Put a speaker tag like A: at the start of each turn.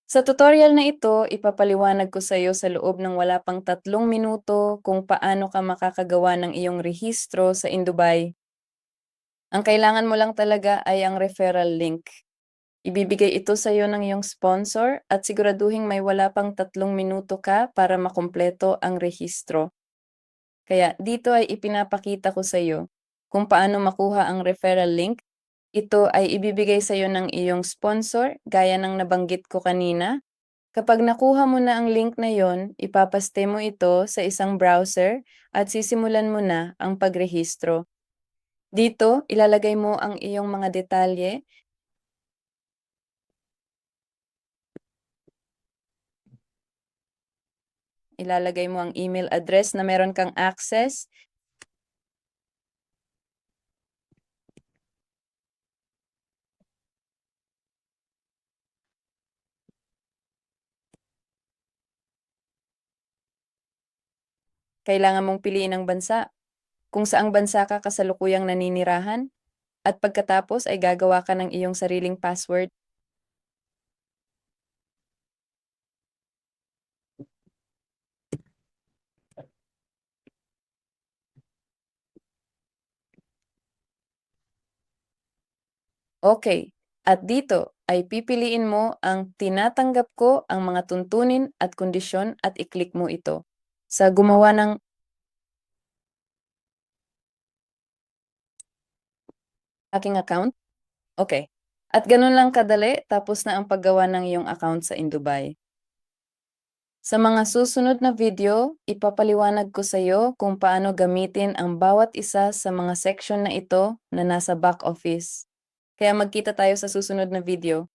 A: Sa tutorial na ito, ipapaliwanag ko sa iyo sa loob ng wala pang 3 minuto kung paano ka makakagawa ng iyong rehistro sa Indubay. Ang kailangan mo lang talaga ay ang referral link. Ibibigay ito sa iyo ng iyong sponsor at siguraduhin may wala pang 3 minuto ka para makumpleto ang rehistro. Kaya dito ay ipinapakita ko sa iyo kung paano makuha ang referral link. Ito ay ibibigay sa iyo ng iyong sponsor gaya ng nabanggit ko kanina. Kapag nakuha mo na ang link na yon, ipapaste mo ito sa isang browser at sisimulan mo na ang pagrehistro. Dito, ilalagay mo ang iyong mga detalye, ilalagay mo ang email address na meron kang access, kailangan mong piliin ang bansa, kung saang bansa ka kasalukuyang naninirahan, at pagkatapos ay gagawa ka ng iyong sariling password. Okay, at dito ay pipiliin mo ang tinatanggap ko ang mga tuntunin at kondisyon at i-click mo ito. Sa gumawa ng aking account, okay. At ganun lang kadali, tapos na ang paggawa ng iyong account sa Indubay. Sa mga susunod na video, ipapaliwanag ko sa iyo kung paano gamitin ang bawat isa sa mga section na ito na nasa back office. Kaya magkita tayo sa susunod na video.